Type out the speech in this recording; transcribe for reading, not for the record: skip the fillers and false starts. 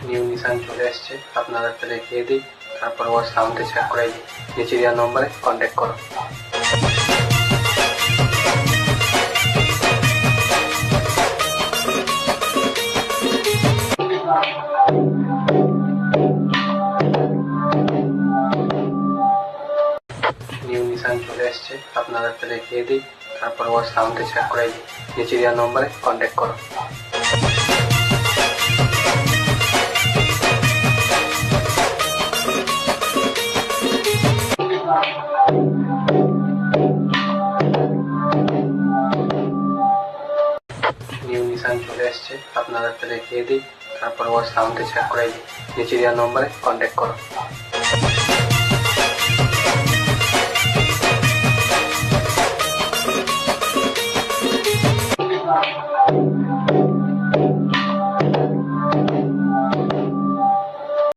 New নিশান চলে এসছে, আপনাদেরকে দেখিয়ে দিই, তারপর ওর সাউন্ডে চেক করে দিই। নিচে দেওয়া নম্বরে কন্ট্যাক্ট করো। নিউ নিশান চলে এসছে, আপনাদেরকে দেখিয়ে দিই, তারপর ওর সাউন্ডে চেক করে দিই। নিচে দেওয়া নম্বরে কন্ট্যাক্ট করো। নিউ নিশান চলে এসছে, আপনাদেরকে দেখিয়ে দিই, তারপর ওর সাউন্ডে চেক করে দিই। নিচে দেওয়া নম্বরে কন্ট্যাক্ট করো।